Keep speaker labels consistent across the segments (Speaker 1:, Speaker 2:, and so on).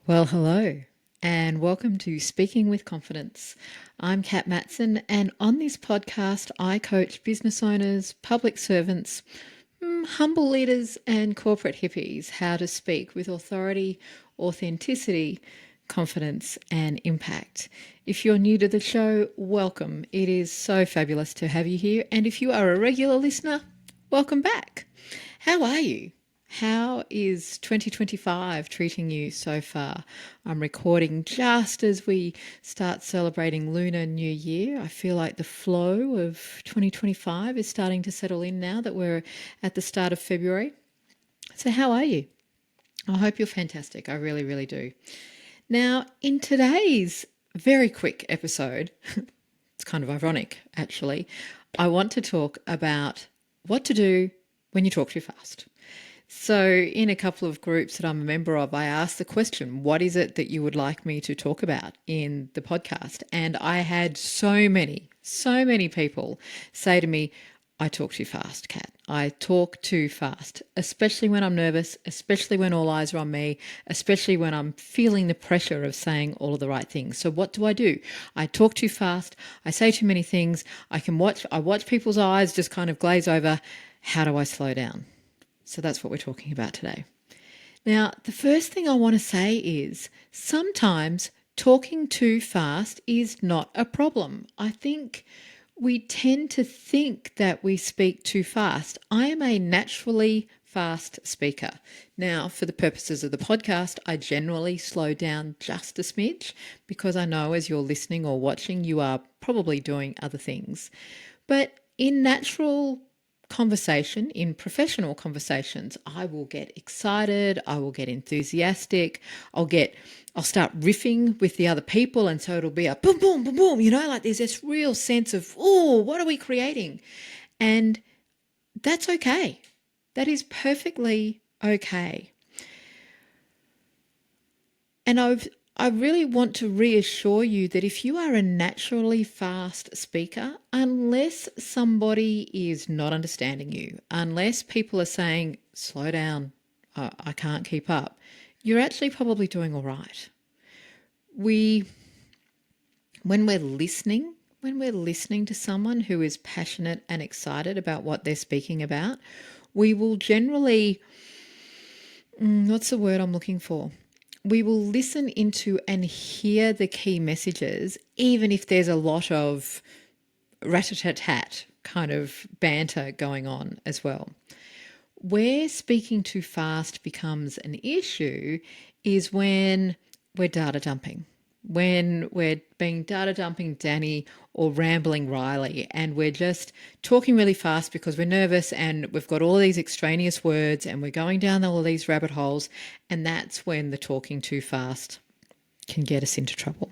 Speaker 1: Well, hello, and welcome to Speaking with Confidence. I'm Kat Matson, and on this podcast, I coach business owners, public servants, humble leaders, and corporate hippies how to speak with authority, authenticity, confidence, and impact. If you're new to the show, welcome. It is so fabulous to have you here, and if you are a regular listener, welcome back. How are you? How is 2025 treating you so far? I'm recording just as we start celebrating Lunar New Year. I feel like the flow of 2025 is starting to settle in now that we're at the start of February. So, how are you? I hope you're fantastic. I really, really do. Now, in today's very quick episode, it's kind of ironic actually, I want to talk about what to do when you talk too fast. So, in a couple of groups that I'm a member of, I asked the question, what is it that you would like me to talk about in the podcast? And I had so many people say to me, I talk too fast, Kat. I talk too fast, especially when I'm nervous, especially when all eyes are on me, especially when I'm feeling the pressure of saying all of the right things. So what do? I talk too fast. I say too many things. I watch people's eyes just kind of glaze over. How do I slow down? So that's what we're talking about today. Now, the first thing I want to say is sometimes talking too fast is not a problem. I think we tend to think that we speak too fast. I am a naturally fast speaker. Now, for the purposes of the podcast, I generally slow down just a smidge because I know as you're listening or watching, you are probably doing other things. But in natural conversation, in professional conversations, I will get excited, I will get enthusiastic, I'll start riffing with the other people, and so it'll be a boom, boom, boom, boom, like there's this real sense of, oh, what are we creating? And that's okay. That is perfectly okay. And I really want to reassure you that if you are a naturally fast speaker, unless somebody is not understanding you, unless people are saying, slow down, I can't keep up, you're actually probably doing all right. We, when we're listening to someone who is passionate and excited about what they're speaking about, we will generally, what's the word I'm looking for? We will listen into and hear the key messages, even if there's a lot of rat-a-tat-tat kind of banter going on as well. Where speaking too fast becomes an issue is when we're data dumping, when we're being data dumping Danny or rambling Riley, and we're just talking really fast because we're nervous and we've got all these extraneous words and we're going down all of these rabbit holes, and that's when the talking too fast can get us into trouble.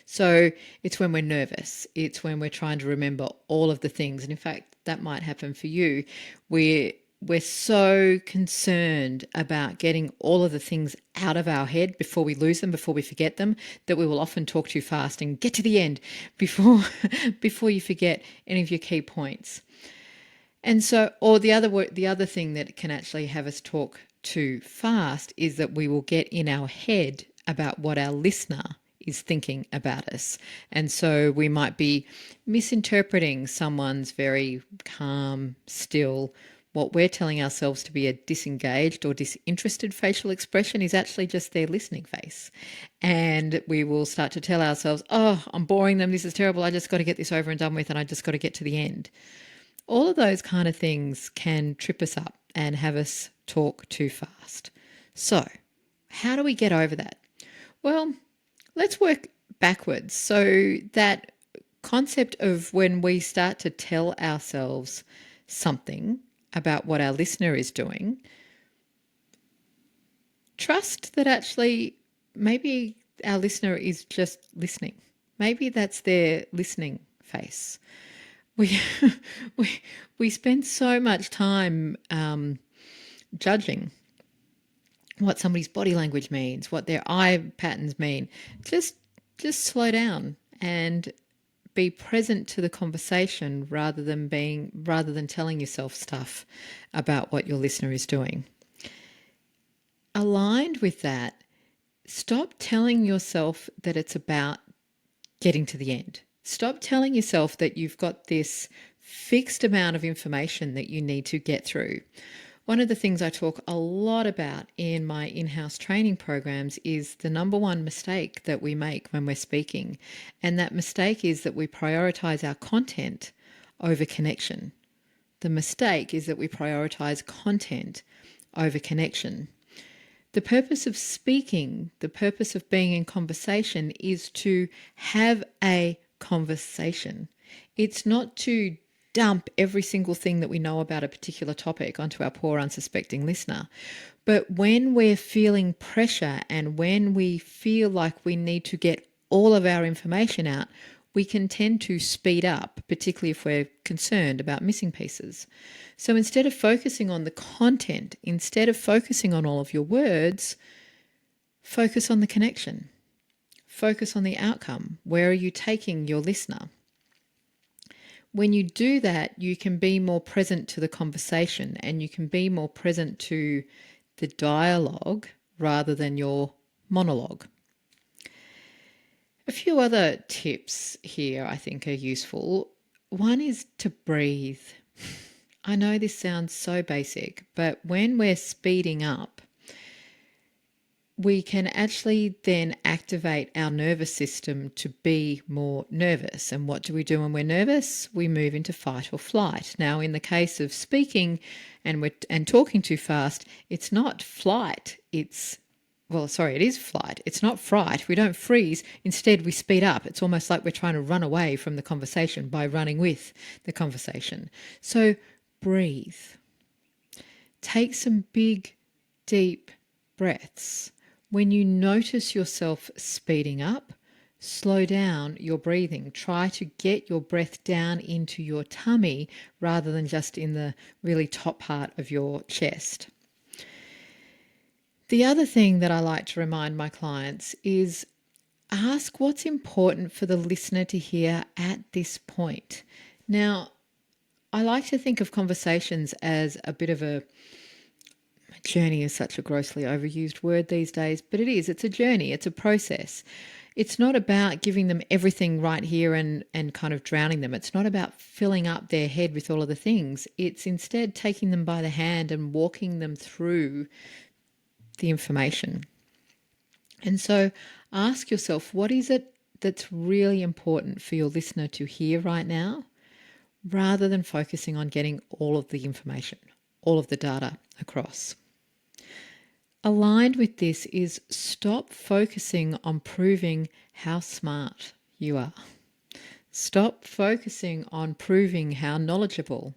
Speaker 1: So it's when we're nervous. It's when we're trying to remember all of the things. And in fact, that might happen for you. We're so concerned about getting all of the things out of our head before we lose them, before we forget them, that we will often talk too fast and get to the end before before you forget any of your key points. And so, or the other thing that can actually have us talk too fast is that we will get in our head about what our listener is thinking about us. And so we might be misinterpreting someone's very calm, still, what we're telling ourselves to be a disengaged or disinterested facial expression is actually just their listening face. And we will start to tell ourselves, oh, I'm boring them, this is terrible, I just got to get this over and done with, and I just got to get to the end. All of those kind of things can trip us up and have us talk too fast. So, how do we get over that? Well, let's work backwards. So, that concept of when we start to tell ourselves something about what our listener is doing, trust that actually maybe our listener is just listening. Maybe that's their listening face. We we spend so much time judging what somebody's body language means, what their eye patterns mean. Just slow down and be present to the conversation rather than telling yourself stuff about what your listener is doing. Aligned with that, Stop telling yourself that it's about getting to the end. Stop telling yourself that you've got this fixed amount of information that you need to get through. One of the things I talk a lot about in my in-house training programs is the number one mistake that we make when we're speaking. And that mistake is that we prioritize our content over connection. The mistake is that we prioritize content over connection. The purpose of speaking, the purpose of being in conversation is to have a conversation. It's not to dump every single thing that we know about a particular topic onto our poor unsuspecting listener. But when we're feeling pressure and when we feel like we need to get all of our information out, we can tend to speed up, particularly if we're concerned about missing pieces. So instead of focusing on the content, instead of focusing on all of your words, focus on the connection. Focus on the outcome. Where are you taking your listener? When you do that, you can be more present to the conversation and you can be more present to the dialogue rather than your monologue. A few other tips here I think are useful. One is to breathe. I know this sounds so basic, but when we're speeding up, we can actually then activate our nervous system to be more nervous. And what do we do when we're nervous? We move into fight or flight. Now, in the case of speaking and talking too fast, it's not flight, it is flight. It's not fright. We don't freeze. Instead, we speed up. It's almost like we're trying to run away from the conversation by running with the conversation. So breathe. Take some big, deep breaths. When you notice yourself speeding up, slow down your breathing. Try to get your breath down into your tummy rather than just in the really top part of your chest. The other thing that I like to remind my clients is ask what's important for the listener to hear at this point. Now, I like to think of conversations as a bit of a journey is such a grossly overused word these days, but it is. It's a journey. It's a process. It's not about giving them everything right here and kind of drowning them. It's not about filling up their head with all of the things. It's instead taking them by the hand and walking them through the information. And so ask yourself, what is it that's really important for your listener to hear right now, rather than focusing on getting all of the information, all of the data across. Aligned with this is stop focusing on proving how smart you are. Stop focusing on proving how knowledgeable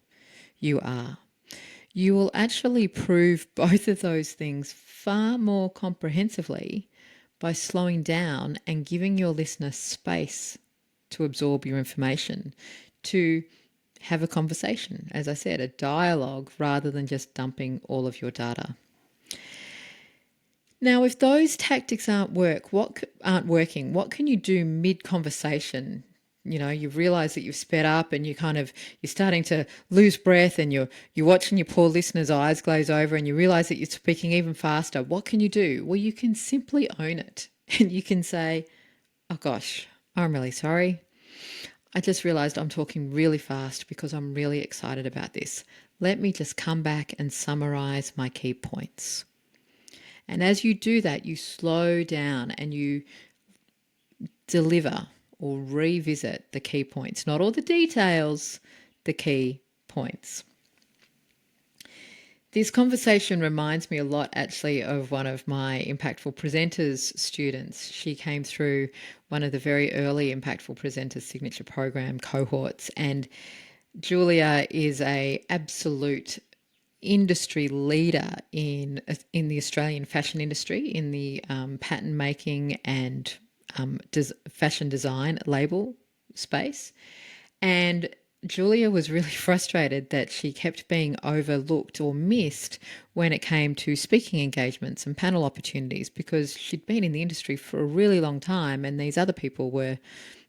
Speaker 1: you are. You will actually prove both of those things far more comprehensively by slowing down and giving your listener space to absorb your information, to have a conversation, as I said, a dialogue, rather than just dumping all of your data. Now, if those tactics aren't working, what can you do mid-conversation? You know, you've realised that you've sped up and you're starting to lose breath, and you're watching your poor listener's eyes glaze over, and you realise that you're speaking even faster. What can you do? Well, you can simply own it, and you can say, "Oh gosh, I'm really sorry. I just realised I'm talking really fast because I'm really excited about this. Let me just come back and summarise my key points." And as you do that, you slow down and you deliver or revisit the key points, not all the details, the key points. This conversation reminds me a lot actually of one of my Impactful Presenters students. She came through one of the very early Impactful Presenters signature program cohorts, and Julia is a absolute industry leader in the Australian fashion industry, in the pattern making and fashion design label space. And Julia was really frustrated that she kept being overlooked or missed when it came to speaking engagements and panel opportunities, because she'd been in the industry for a really long time, and these other people were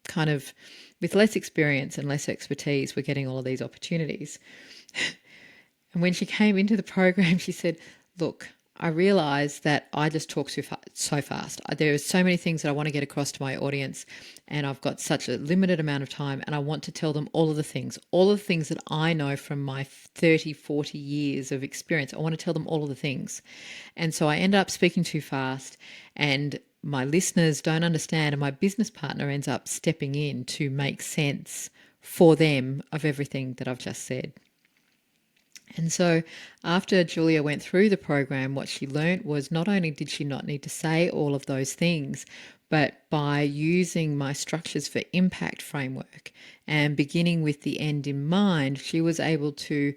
Speaker 1: kind of with less experience and less expertise were getting all of these opportunities. And when she came into the program, she said, "Look, I realized that I just talk so fast. There are so many things that I want to get across to my audience, and I've got such a limited amount of time, and I want to tell them all of the things that I know from my 30, 40 years of experience. I want to tell them all of the things. And so I end up speaking too fast, and my listeners don't understand, and my business partner ends up stepping in to make sense for them of everything that I've just said. And so after Julia went through the program, what she learnt was not only did she not need to say all of those things, but by using my structures for impact framework and beginning with the end in mind, she was able to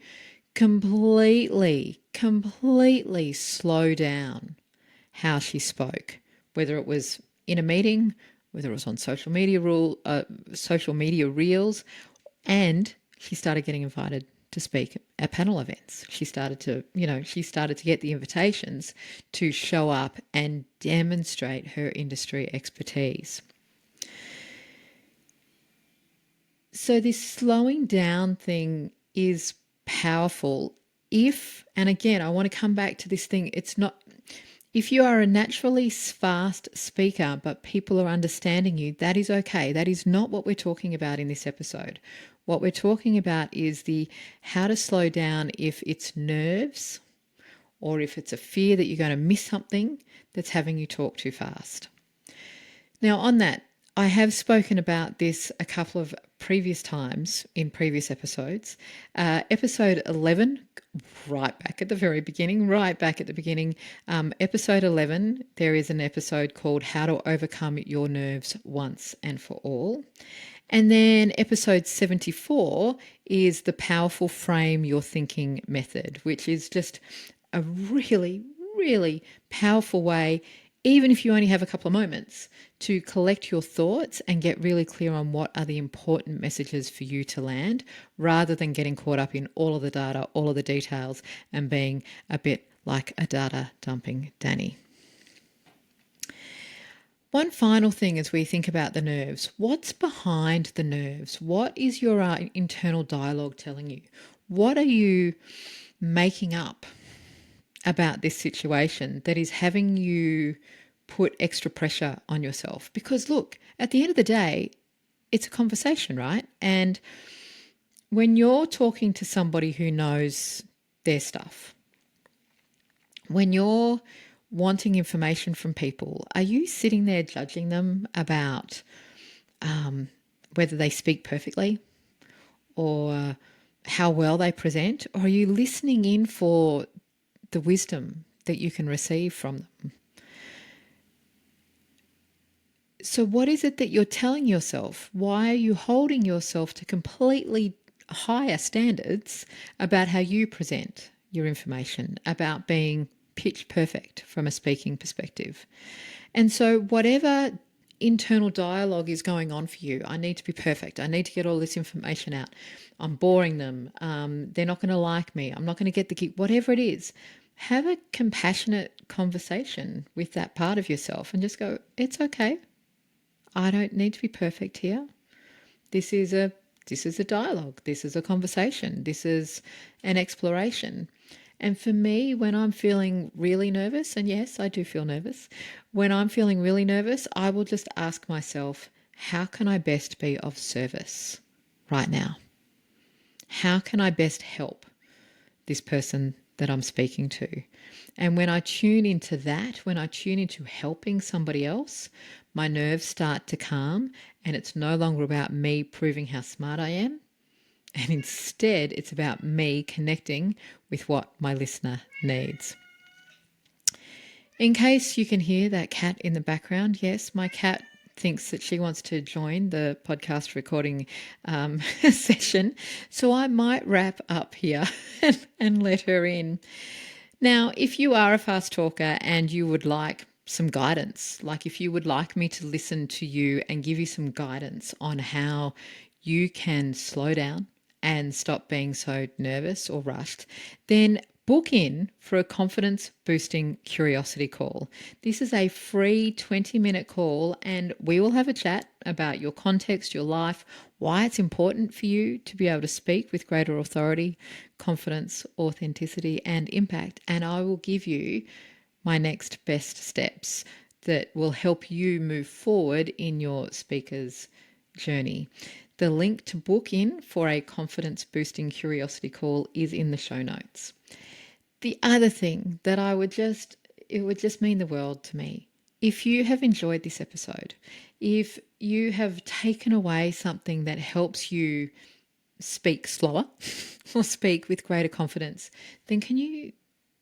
Speaker 1: completely slow down how she spoke, whether it was in a meeting, whether it was on social media reels, and she started getting invited to speak at panel events. She started to get the invitations to show up and demonstrate her industry expertise. So this slowing down thing is powerful and again, I want to come back to this thing. It's not, if you are a naturally fast speaker, but people are understanding you, that is okay. That is not what we're talking about in this episode. What we're talking about is the how to slow down if it's nerves or if it's a fear that you're going to miss something that's having you talk too fast. Now, on that, I have spoken about this a couple of previous times in previous episodes. Episode 11, right back at the beginning, episode 11, there is an episode called How to Overcome Your Nerves Once and for All. And then episode 74 is the Powerful Frame Your Thinking method, which is just a really powerful way, even if you only have a couple of moments, to collect your thoughts and get really clear on what are the important messages for you to land, rather than getting caught up in all of the data, all of the details, and being a bit like a data dumping Danny. One final thing as we think about the nerves, what's behind the nerves? What is your internal dialogue telling you? What are you making up about this situation that is having you put extra pressure on yourself? Because look, at the end of the day, it's a conversation, right? And when you're talking to somebody who knows their stuff, when you're wanting information from people, are you sitting there judging them about whether they speak perfectly or how well they present? Or are you listening in for the wisdom that you can receive from them? So what is it that you're telling yourself? Why are you holding yourself to completely higher standards about how you present your information, about being pitch perfect from a speaking perspective? And so whatever internal dialogue is going on for you, I need to be perfect, I need to get all this information out, I'm boring them, they're not going to like me, I'm not going to get the gig, whatever it is, have a compassionate conversation with that part of yourself and just go, it's okay. I don't need to be perfect here. This is a dialogue. This is a conversation. This is an exploration. And for me, when I'm feeling really nervous, and yes, I do feel nervous, when I'm feeling really nervous, I will just ask myself, how can I best be of service right now? How can I best help this person that I'm speaking to? And when I tune into that, when I tune into helping somebody else, my nerves start to calm, and it's no longer about me proving how smart I am. And instead, it's about me connecting with what my listener needs. In case you can hear that cat in the background, yes, my cat thinks that she wants to join the podcast recording session. So I might wrap up here and let her in. Now, if you are a fast talker and you would like some guidance, like if you would like me to listen to you and give you some guidance on how you can slow down and stop being so nervous or rushed, then book in for a confidence boosting curiosity call. This is a free 20-minute call, and we will have a chat about your context, your life, why it's important for you to be able to speak with greater authority, confidence, authenticity, and impact. And I will give you my next best steps that will help you move forward in your speaker's journey. The link to book in for a confidence boosting curiosity call is in the show notes. The other thing that it would just mean the world to me. If you have enjoyed this episode, if you have taken away something that helps you speak slower or speak with greater confidence, then can you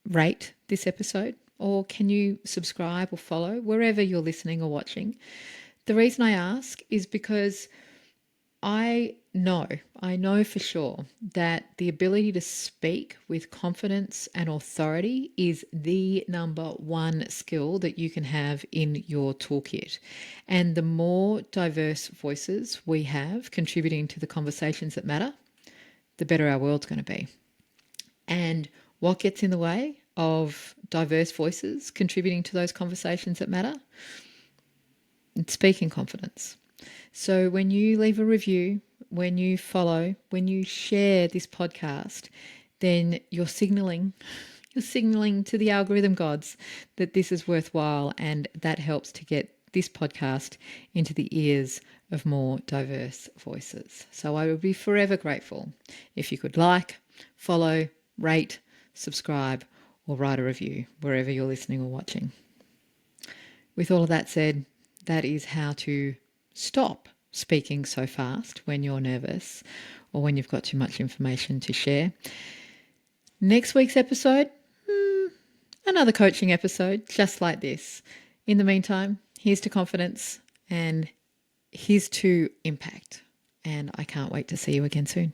Speaker 1: rate this episode, or can you subscribe or follow wherever you're listening or watching? The reason I ask is because I know for sure that the ability to speak with confidence and authority is the number one skill that you can have in your toolkit. And the more diverse voices we have contributing to the conversations that matter, the better our world's going to be. And what gets in the way of diverse voices contributing to those conversations that matter? It's speaking confidence. So when you leave a review, when you follow, when you share this podcast, then you're signaling to the algorithm gods that this is worthwhile, and that helps to get this podcast into the ears of more diverse voices. So I would be forever grateful if you could like, follow, rate, subscribe, or write a review wherever you're listening or watching. With all of that said, that is how to stop speaking so fast when you're nervous or when you've got too much information to share. Next week's episode, another coaching episode just like this. In the meantime, here's to confidence and here's to impact. And I can't wait to see you again soon.